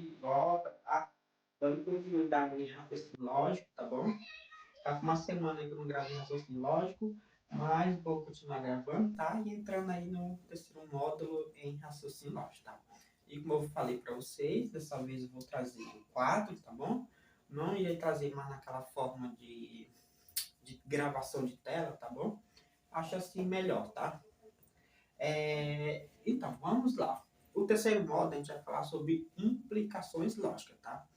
que volta, tá? Dando continuidade em raciocínio lógico, tá bom? Tá com uma semana aí que eu não gravei raciocínio lógico, mas vou continuar gravando, tá? E entrando aí no terceiro módulo em raciocínio lógico, tá? E como eu falei para vocês, dessa vez eu vou trazer o quadro, tá bom? Não irei trazer mais naquela forma de gravação de tela, tá bom? Acho assim melhor, tá? Então, vamos lá. O terceiro módulo a gente vai falar sobre implicações lógicas, tá?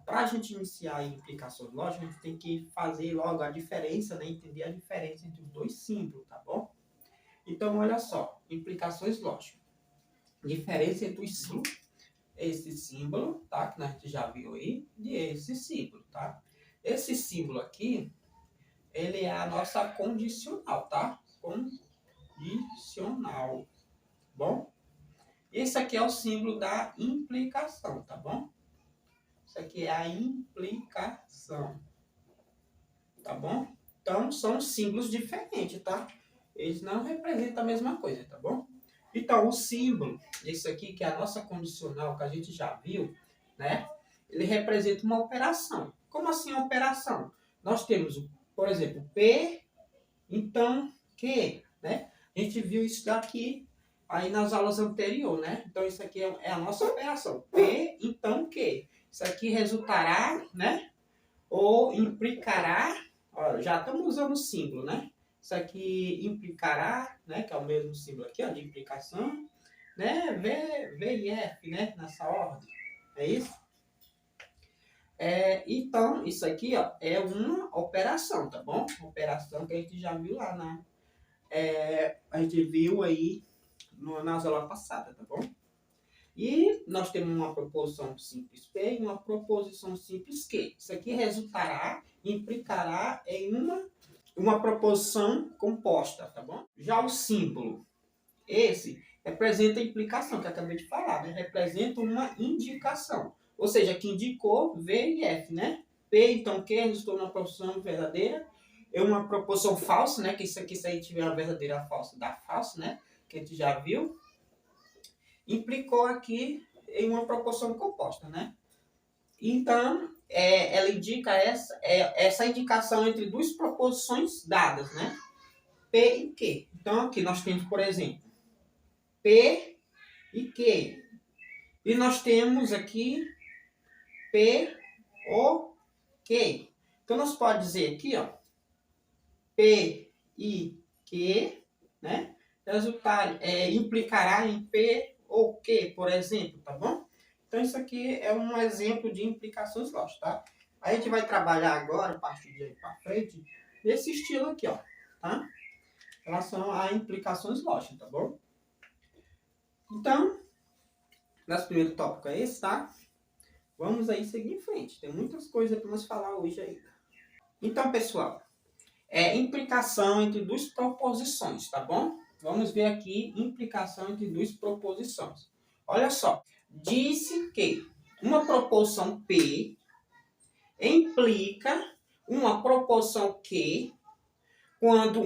Para a gente iniciar em implicações lógicas, a gente tem que fazer logo a diferença, né? Entender a diferença entre os dois símbolos, tá bom? Então, olha só, implicações lógicas. Diferença entre os símbolos, esse símbolo, tá? Que a gente já viu aí, e esse símbolo, tá? Esse símbolo aqui, ele é a nossa condicional, tá? Condicional, bom? Esse aqui é o símbolo da implicação, tá bom? Isso aqui é a implicação, tá bom? Então, são símbolos diferentes, tá? Eles não representam a mesma coisa, tá bom? Então, o símbolo, esse aqui, que é a nossa condicional, que a gente já viu, né? Ele representa uma operação. Como assim uma operação? Nós temos, por exemplo, P, então, Q, né? A gente viu isso daqui aí nas aulas anteriores, né? Então, isso aqui é a nossa operação. P, então, Q. Isso aqui resultará, né? Ou implicará, ó, já estamos usando o símbolo, né? Isso aqui implicará, né? Que é o mesmo símbolo aqui, ó, de implicação, né? V e F, né? Nessa ordem. É isso? Então, isso aqui, ó, é uma operação, tá bom? Operação que a gente já viu lá a gente viu aí nas aulas passadas, tá bom? E nós temos uma proposição simples P e uma proposição simples Q. Isso aqui resultará, implicará em uma proposição composta, tá bom? Já o símbolo, esse representa a implicação, que eu acabei de falar, né? Representa uma indicação. Ou seja, que indicou V e F, né? P, então, Q resultou numa proposição verdadeira. É uma proposição falsa, né? Que isso aqui, se a gente tiver a verdadeira a falsa, dá falso, né? Que a gente já viu. Implicou aqui em uma proporção composta, né? Então, ela indica essa indicação entre duas proposições dadas, né? P e Q. Então, aqui nós temos, por exemplo, P e Q. E nós temos aqui P, O, Q. Então, nós podemos dizer aqui, ó, P e Q, né? Implicará em P ou Q, por exemplo, tá bom? Então, isso aqui é um exemplo de implicações lógicas, tá? A gente vai trabalhar agora, a partir de aí para frente, nesse estilo aqui, ó, tá? Em relação a implicações lógicas, tá bom? Então, nosso primeiro tópico é esse, tá? Vamos aí seguir em frente. Tem muitas coisas para nós falar hoje ainda. Então, pessoal, implicação entre duas proposições, tá bom? Vamos ver aqui implicação entre duas proposições. Olha só, disse que uma proposição P implica uma proposição Q quando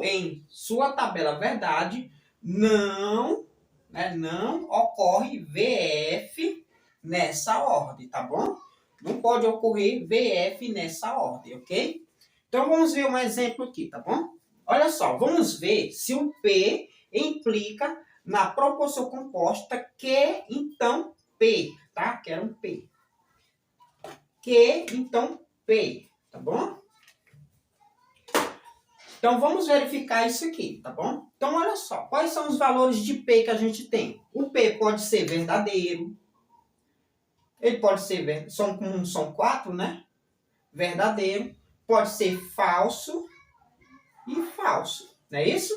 em sua tabela verdade não ocorre VF nessa ordem, tá bom? Não pode ocorrer VF nessa ordem, ok? Então, vamos ver um exemplo aqui, tá bom? Olha só, vamos ver se o P implica na proporção composta Q, então, P, tá? Quero um P. Q, então, P, tá bom? Então, vamos verificar isso aqui, tá bom? Então, olha só, quais são os valores de P que a gente tem? O P pode ser verdadeiro, ele pode ser, são 4, né? Verdadeiro, pode ser falso e falso, não é isso?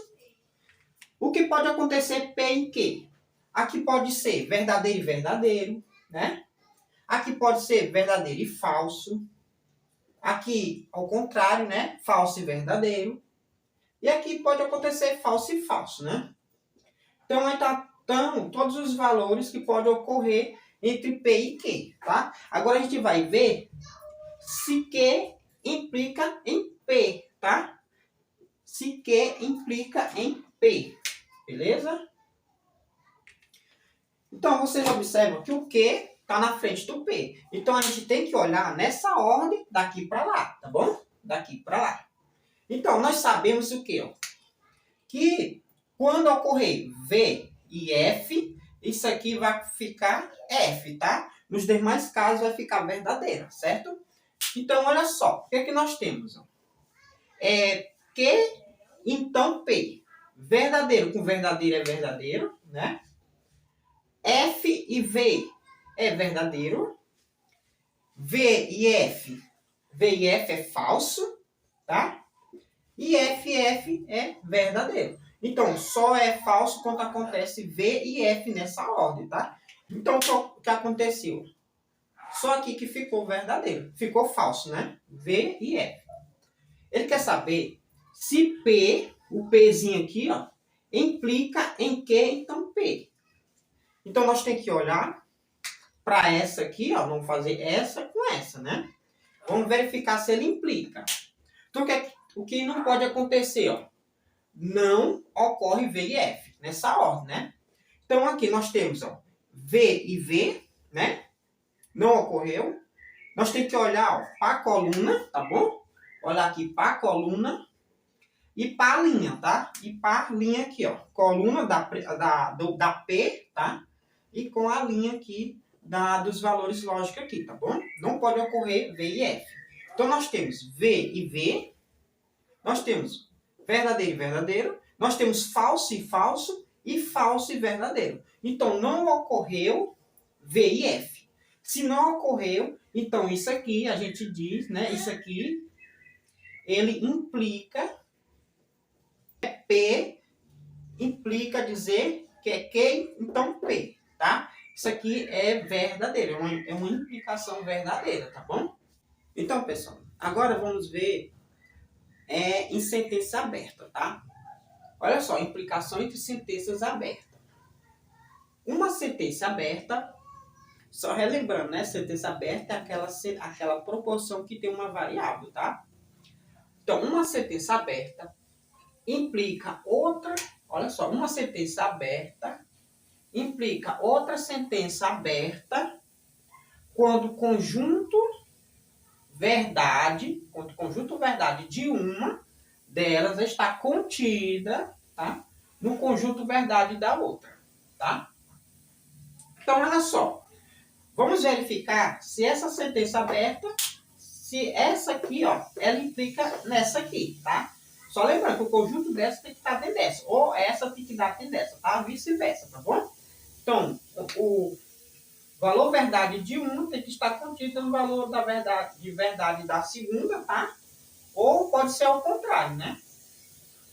O que pode acontecer P em Q? Aqui pode ser verdadeiro e verdadeiro, né? Aqui pode ser verdadeiro e falso. Aqui, ao contrário, né? Falso e verdadeiro. E aqui pode acontecer falso e falso, né? Então, aí estão todos os valores que podem ocorrer entre P e Q, tá? Agora a gente vai ver se Q implica em P, tá? Se Q implica em P, beleza? Então, vocês observam que o Q está na frente do P. Então, a gente tem que olhar nessa ordem daqui para lá, tá bom? Daqui para lá. Então, nós sabemos o quê? Que quando ocorrer V e F, isso aqui vai ficar F, tá? Nos demais casos vai ficar verdadeira, certo? Então, olha só. O que é que nós temos? Q, então P. Verdadeiro com verdadeiro é verdadeiro, né? F e V é verdadeiro. V e F é falso, tá? E F é verdadeiro. Então, só é falso quando acontece V e F nessa ordem, tá? Então, o que aconteceu? Só aqui que ficou verdadeiro. Ficou falso, né? V e F. Ele quer saber se P, o Pzinho aqui, ó, implica em Q, então P. Então, nós temos que olhar para essa aqui, ó. Vamos fazer essa com essa, né? Vamos verificar se ele implica. Então, o que não pode acontecer, ó? Não ocorre V e F nessa ordem, né? Então, aqui nós temos, ó, V e V, né? Não ocorreu. Nós temos que olhar para a coluna, tá bom? Olhar aqui para a coluna e para a linha, tá? E para a linha aqui, ó. Coluna da P, tá? E com a linha aqui dos valores lógicos aqui, tá bom? Não pode ocorrer V e F. Então, nós temos V e V. Nós temos verdadeiro e verdadeiro. Nós temos falso e falso e verdadeiro. Então, não ocorreu V e F. Se não ocorreu, então isso aqui, a gente diz, né? Isso aqui, ele implica, P implica dizer que é Q, então P, tá? Isso aqui é verdadeiro, é uma implicação verdadeira, tá bom? Então, pessoal, agora vamos ver em sentença aberta, tá? Olha só, implicação entre sentenças abertas. Uma sentença aberta, só relembrando, né? Sentença aberta é aquela proporção que tem uma variável, tá? Então, uma sentença aberta implica outra, olha só, uma sentença aberta implica outra sentença aberta quando o conjunto verdade de uma delas está contida, tá? No conjunto verdade da outra, tá? Então, olha só. Vamos verificar se essa sentença aberta, se essa aqui, ó, ela implica nessa aqui, tá? Só lembrando que o conjunto dessa tem que estar dentro dessa, ou essa tem que dar dentro dessa, tá? Vice-versa, tá bom? Então, o valor verdade de uma tem que estar contido no valor de verdade da segunda, tá? Ou pode ser ao contrário, né?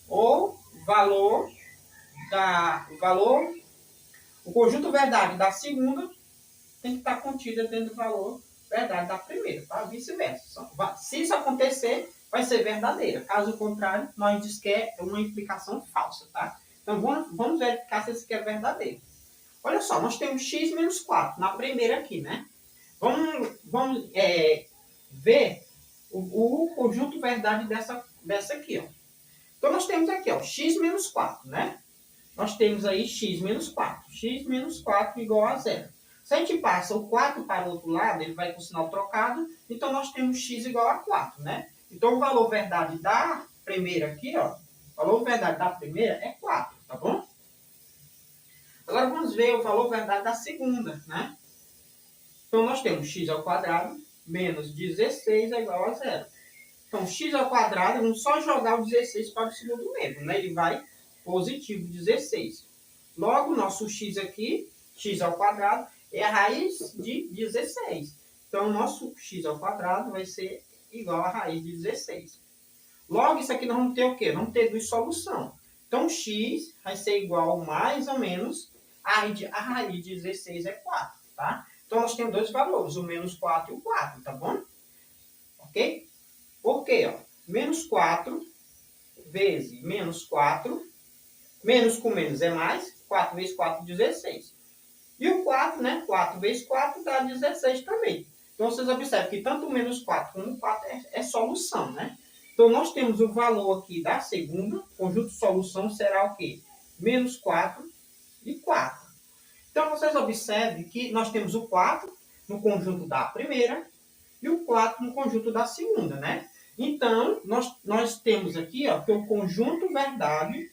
Ou o conjunto verdade da segunda tem que estar contida dentro do valor verdade da primeira, tá? Vice-versa. Se isso acontecer, vai ser verdadeira. Caso contrário, nós diz que é uma implicação falsa, tá? Então, vamos verificar se isso aqui é verdadeiro. Olha só, nós temos x menos 4 na primeira aqui, né? Vamos ver o conjunto verdade dessa aqui, ó. Então, nós temos aqui, ó, x menos 4, né? Nós temos aí x menos 4. X menos 4 igual a 0. Se a gente passa o 4 para o outro lado, ele vai com o sinal trocado, então nós temos x igual a 4, né? Então, o valor verdade da primeira aqui, ó, o valor verdade da primeira é 4, tá bom? Agora, vamos ver o valor verdade da segunda, né? Então, nós temos x ao quadrado menos 16 é igual a 0. Então, x ao quadrado, vamos só jogar o 16 para o segundo membro, né? Ele vai positivo 16. Logo, nosso x aqui, x ao quadrado, é a raiz de 16. Então, nosso x ao quadrado vai ser igual a raiz de 16. Logo, isso aqui nós vamos ter o quê? Vamos ter dissolução. Então, x vai ser igual mais ou menos a raiz de 16 é 4, tá? Então, nós temos dois valores, o menos 4 e o 4, tá bom? Ok? Por quê? Ó? Menos 4 vezes menos 4, menos com menos é mais, 4 vezes 4, 16. E o 4, né? 4 vezes 4 dá 16 também. Então, vocês observam que tanto o menos 4 como o 4 é solução, né? Então, nós temos o valor aqui da segunda, conjunto de solução será o quê? Menos 4 e 4. Então, vocês observem que nós temos o 4 no conjunto da primeira e o 4 no conjunto da segunda, né? Então, nós temos aqui ó, que o conjunto verdade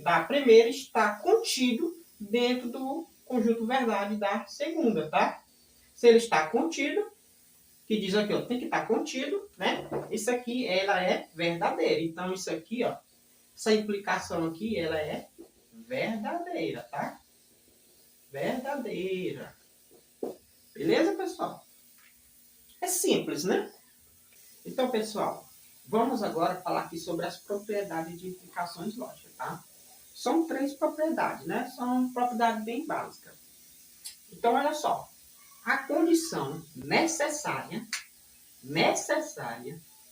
da primeira está contido dentro do conjunto verdade da segunda, tá? Se ele está contido, que diz aqui, ó, tem que estar contido, né? Isso aqui, ela é verdadeira. Então, isso aqui, ó, essa implicação aqui, ela é verdadeira, tá? Verdadeira. Beleza, pessoal? É simples, né? Então, pessoal, vamos agora falar aqui sobre as propriedades de implicações lógicas, tá? São 3 propriedades, né? São propriedades bem básicas. Então, olha só. A condição necessária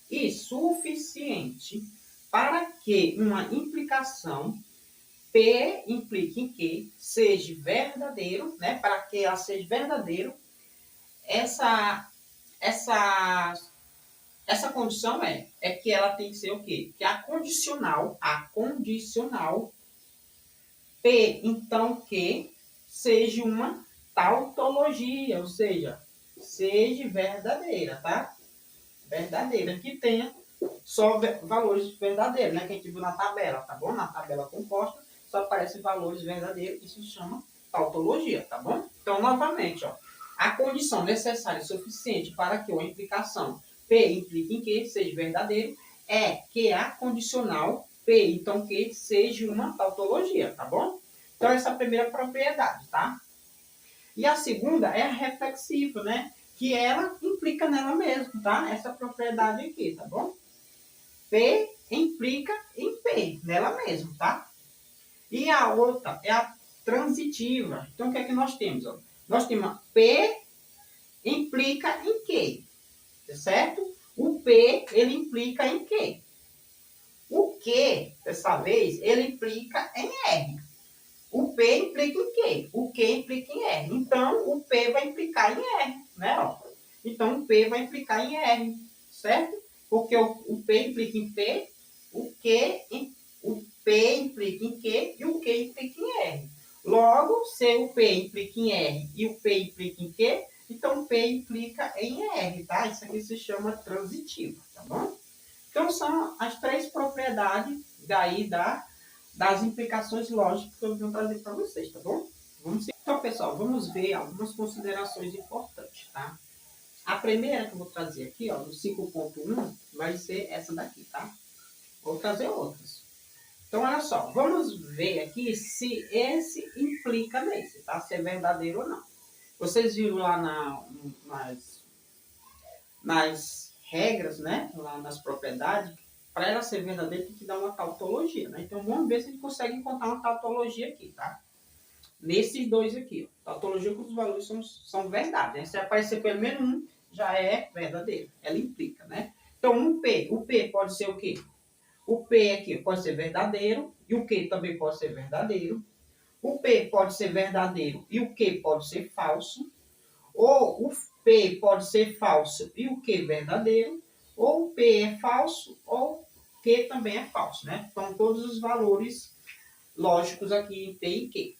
e suficiente para que uma implicação P implique em que seja verdadeiro, né? Para que ela seja verdadeiro, essa condição é que ela tem que ser o quê? Que a condicional P, então, que seja uma tautologia, ou seja verdadeira, tá? Verdadeira, que tenha só valores verdadeiros, né? Que a gente viu na tabela, tá bom? Na tabela composta só aparecem valores verdadeiros, isso se chama tautologia, tá bom? Então, novamente, ó, a condição necessária e suficiente para que uma implicação P implique em que seja verdadeiro é que a condicional P, então, que seja uma tautologia, tá bom? Então, essa é a primeira propriedade, tá? E a segunda é a reflexiva, né? Que ela implica nela mesma, tá? Essa propriedade aqui, tá bom? P implica em P, nela mesma, tá? E a outra é a transitiva. Então, o que é que nós temos? Ó? Nós temos P implica em Q, certo? O P, ele implica em Q. O Q, dessa vez, ele implica em R. O P implica em Q. O Q implica em R. Então, o P vai implicar em R, né? Ó. Então, o P vai implicar em R, certo? Porque o P implica em P, o P implica em Q e o Q implica em R. Logo, se o P implica em R e o P implica em Q, então o P implica em R, tá? Isso aqui se chama transitivo, tá bom? Então, são as 3 propriedades daí das implicações lógicas que eu vou trazer para vocês, tá bom? Então, pessoal, vamos ver algumas considerações importantes, tá? A primeira que eu vou trazer aqui, ó, no 5.1, vai ser essa daqui, tá? Vou trazer outras. Então, olha só, vamos ver aqui se esse implica nesse, tá? Se é verdadeiro ou não. Vocês viram lá nas regras, né? Lá nas propriedades, para ela ser verdadeira tem que dar uma tautologia, né? Então, vamos ver se a gente consegue encontrar uma tautologia aqui, tá? Nesses dois aqui, ó. Tautologia com os valores são verdade, né? Se aparecer pelo menos um, já é verdadeiro. Ela implica, né? Então, o P pode ser o quê? O P aqui pode ser verdadeiro e o Q também pode ser verdadeiro. O P pode ser verdadeiro e o Q pode ser falso. Ou o P pode ser falso e o Q verdadeiro. Ou o P é falso ou o Q também é falso, né? Então, todos os valores lógicos aqui em P e Q.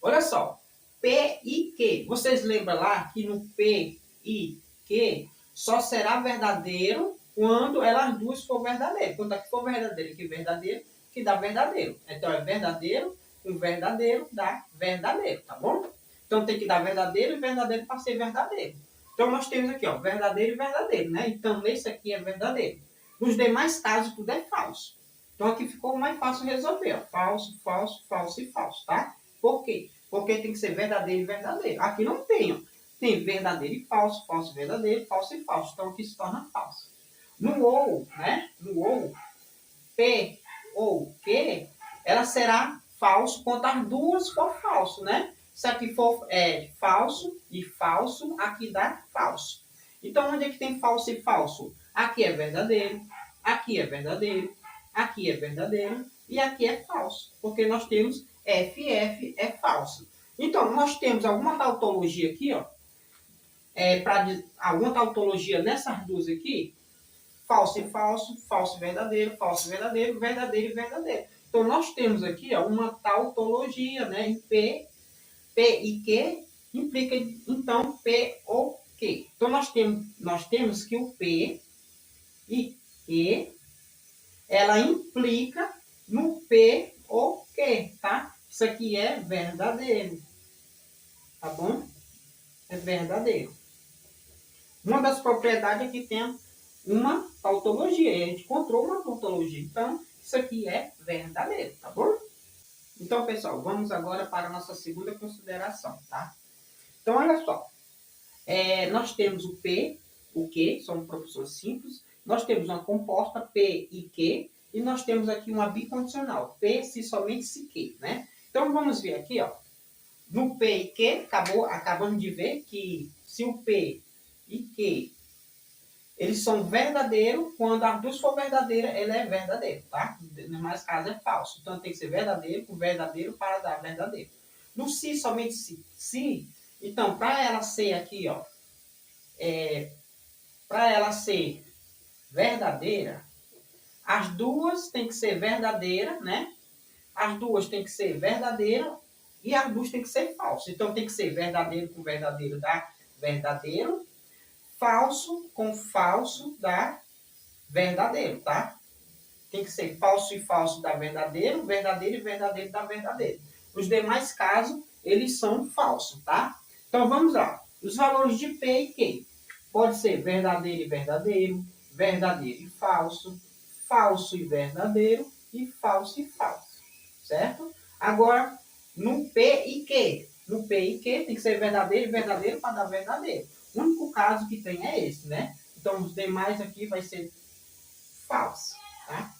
Olha só, P e Q. Vocês lembram lá que no P e Q só será verdadeiro quando elas duas for verdadeiras. Quando aqui for verdadeiro que verdadeiro, que dá verdadeiro. Então é verdadeiro com verdadeiro dá verdadeiro, tá bom? Então tem que dar verdadeiro e verdadeiro para ser verdadeiro. Então nós temos aqui, ó, verdadeiro e verdadeiro, né? Então esse aqui é verdadeiro. Nos demais casos tudo é falso. Então aqui ficou mais fácil resolver, ó. Falso, falso, falso e falso, tá? Por quê? Porque tem que ser verdadeiro e verdadeiro. Aqui não tem, ó. Tem verdadeiro e falso, falso e verdadeiro, falso e falso. Então aqui se torna falso. No ou, né? No ou, P ou Q, ela será falso quando as duas for falso, né? Se aqui for falso e falso, aqui dá falso. Então, onde é que tem falso e falso? Aqui é verdadeiro, aqui é verdadeiro, aqui é verdadeiro e aqui é falso. Porque nós temos FF é falso. Então, nós temos alguma tautologia aqui, ó. Alguma tautologia nessas duas aqui, falso e falso, falso e verdadeiro, verdadeiro e verdadeiro. Então, nós temos aqui ó, uma tautologia, né? Em P e Q implica, então, P ou Q. Então, nós temos que o P e Q, ela implica no P ou Q, tá? Isso aqui é verdadeiro, tá bom? É verdadeiro. Uma das propriedades é que tem uma tautologia. A gente encontrou uma tautologia. Então, isso aqui é verdadeiro, tá bom? Então, pessoal, vamos agora para a nossa segunda consideração, tá? Então, olha só. Nós temos o P, o Q, são proposições simples. Nós temos uma composta, P e Q. E nós temos aqui uma bicondicional, P se somente se Q, né? Então, vamos ver aqui, ó. No P e Q, acabamos de ver que se o P e Q eles são verdadeiros, quando as duas for verdadeira, ele é verdadeiro, tá? No mais caso é falso. Então tem que ser verdadeiro com verdadeiro para dar verdadeiro. No se, somente se, então para ela ser aqui, ó, para ela ser verdadeira, as duas tem que ser verdadeira, né? As duas tem que ser verdadeira e as duas tem que ser falso. Então tem que ser verdadeiro com verdadeiro dá verdadeiro, falso com falso dá verdadeiro, tá? Tem que ser falso e falso dá verdadeiro, verdadeiro e verdadeiro dá verdadeiro. Os demais casos, eles são falsos, tá? Então vamos lá. Os valores de P e Q. Pode ser verdadeiro e verdadeiro, verdadeiro e falso, falso e verdadeiro e falso. Certo? Agora, no P e Q. No P e Q tem que ser verdadeiro e verdadeiro para dar verdadeiro. O único caso que tem é esse, né? Então, os demais aqui vai ser falso, tá?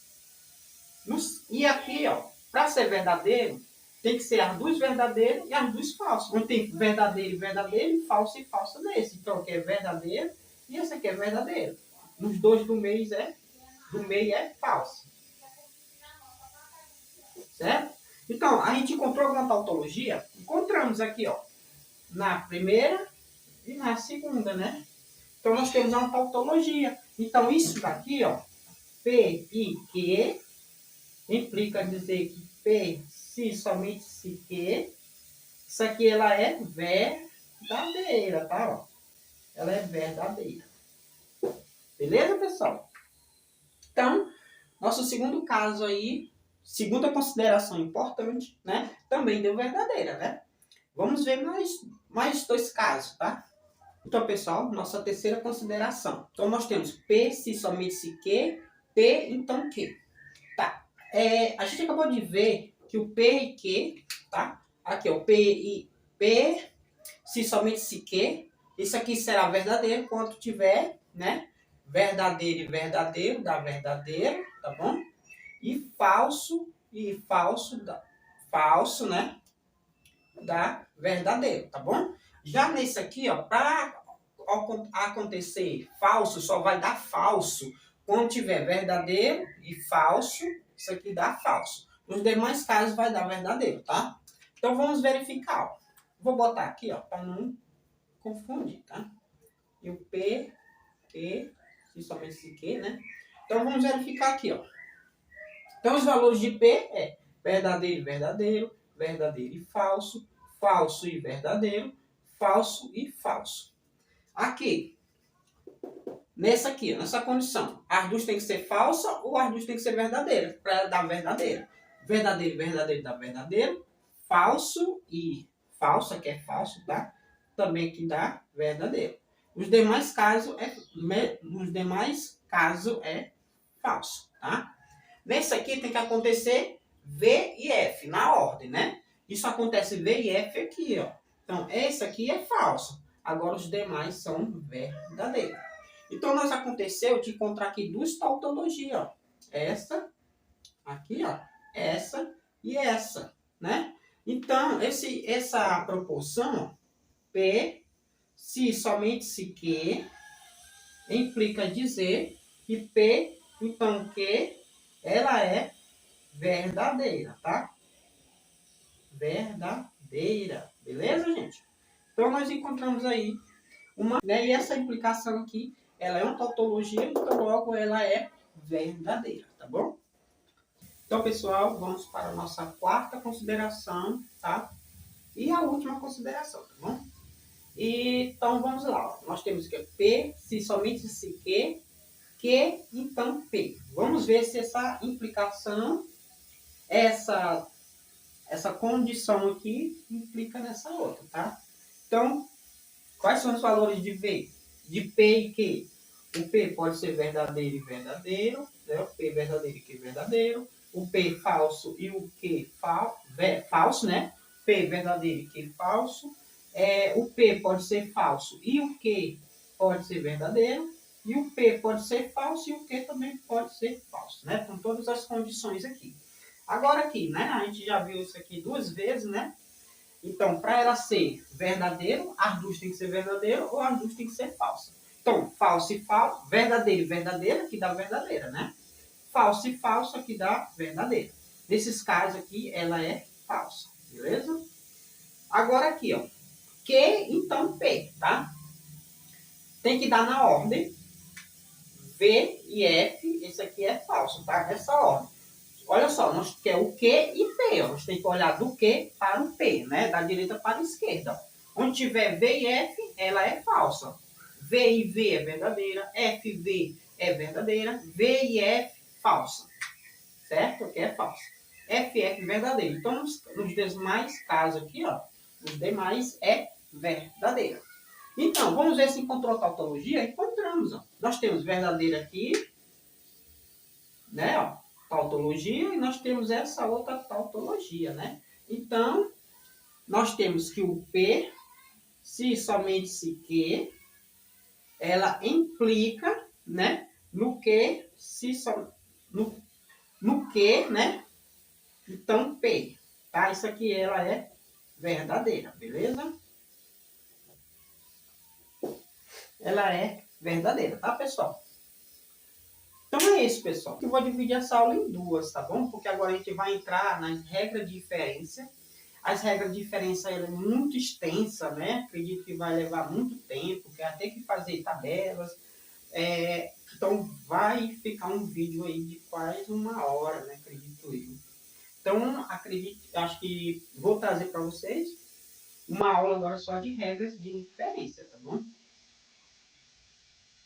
E aqui, ó, para ser verdadeiro, tem que ser as duas verdadeiras e as duas falsas. Onde tem verdadeiro e verdadeiro e falso nesse. Então, aqui é verdadeiro e esse aqui é verdadeiro. Nos dois do meio é falso. Certo? Então, a gente encontrou alguma tautologia? Encontramos aqui, ó, na primeira e na segunda, né? Então, nós temos uma tautologia. Então, isso daqui, ó, P e Q, implica dizer que P, se somente se Q, isso aqui ela é verdadeira, tá? Ó? Ela é verdadeira. Beleza, pessoal? Então, nosso segundo caso aí, segunda consideração importante, né? Também deu verdadeira, né? Vamos ver mais dois casos, tá? Então, pessoal, nossa terceira consideração. Então, nós temos P, se somente se Q, P, então Q. Tá. A gente acabou de ver que o P e Q, tá? Aqui, ó, P, se somente se Q. Isso aqui será verdadeiro quando tiver, né? Verdadeiro e verdadeiro dá verdadeiro, tá bom? E falso dá falso, né? Dá verdadeiro, tá bom? Já nesse aqui, ó, para acontecer falso, só vai dar falso quando tiver verdadeiro e falso, isso aqui dá falso. Nos demais casos vai dar verdadeiro, tá? Então vamos verificar, ó. Vou botar aqui, ó, para não confundir, tá? E o P, Q, se somente se Q, né? Então vamos verificar aqui, ó. Então os valores de P é verdadeiro e verdadeiro, verdadeiro e falso, falso e verdadeiro, falso e falso. Aqui, nessa condição, as duas tem que ser falsa ou as duas tem que ser verdadeira para dar verdadeira. Verdadeiro e verdadeiro dá verdadeiro, falso e falsa, que é falso, tá? Também que dá verdadeiro. Os demais casos é falso, tá? Nesse aqui tem que acontecer V e F, na ordem, né? Isso acontece V e F aqui, ó. Então, esse aqui é falso. Agora, os demais são verdadeiros. Então, nós aconteceu de encontrar aqui duas tautologias, ó. Essa, aqui, ó. Essa e essa, né? Então, essa proporção, ó, P, se somente se Q, implica dizer que P, então Q, ela é verdadeira, tá? Verdadeira. Beleza, gente? Então, nós encontramos aí né? E essa implicação aqui, ela é uma tautologia, então logo ela é verdadeira, tá bom? Então, pessoal, vamos para a nossa quarta consideração, tá? E a última consideração, tá bom? Então, vamos lá. Nós temos que P, se somente se que, então P. Vamos ver se essa implicação, essa condição aqui, implica nessa outra, tá? Então, quais são os valores de V? De P e Q? O P pode ser verdadeiro e verdadeiro, né? O P verdadeiro e Q verdadeiro. O P falso e o Q falso, né? P verdadeiro e Q falso. O P pode ser falso e o Q pode ser verdadeiro. E o P pode ser falso e o Q também pode ser falso, né? Com todas as condições aqui. Agora aqui, né? A gente já viu isso aqui duas vezes, né? Então, para ela ser verdadeiro, as duas tem que ser verdadeiro ou as duas tem que ser falsa. Então, falso e falso, verdadeiro e verdadeira, que dá verdadeira, né? Falso e falsa, que dá verdadeira. Nesses casos aqui, ela é falsa, beleza? Agora aqui, ó. Q, então P, tá? Tem que dar na ordem. V e F, esse aqui é falso, tá? Nessa ordem. Olha só, nós quer o Q e P. Ó. Nós temos que olhar do Q para o P, né? Da direita para a esquerda. Onde tiver V e F, ela é falsa. V e V é verdadeira. F e V é verdadeira. V e F, falsa. Certo? Aqui é falsa. F e F verdadeira. Então, nos demais casos aqui, ó, os demais é verdadeira. Então, vamos ver se encontrou a tautologia. Encontramos. Ó. Nós temos verdadeira aqui, né? Ó, tautologia, e nós temos essa outra tautologia, né? Então, nós temos que o P, se somente se que, ela implica, né? No que, se só, no que, né? Então, P, tá? Isso aqui, ela é verdadeira, beleza? Ela é verdadeira, tá, pessoal? Então é isso, pessoal. Eu vou dividir essa aula em duas, tá bom? Porque agora a gente vai entrar nas regras de inferência. As regras de inferência ela é muito extensa, né? Acredito que vai levar muito tempo, que vai ter que fazer tabelas. Então vai ficar um vídeo aí de quase 1 hora, né? Acredito eu. Então, acho que vou trazer para vocês uma aula agora só de regras de inferência, tá bom?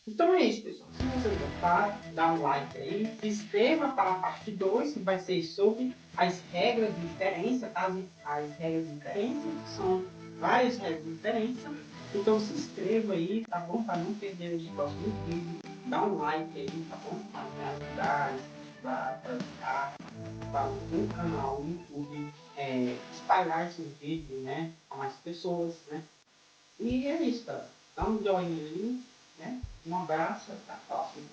Então é isso, pessoal. Se você gostar, dá um like aí. Se inscreva para a parte 2, que vai ser sobre as regras de diferença. As regras de diferença são várias regras de diferença. Então se inscreva aí, tá bom? Para não perder os próximos vídeos. Dá um like aí, tá bom? Para me ajudar, para o canal no YouTube espalhar esses vídeos, né? A mais pessoas, né? E é isso, tá? Dá um joinha aí, né? Um abraço, até a próxima.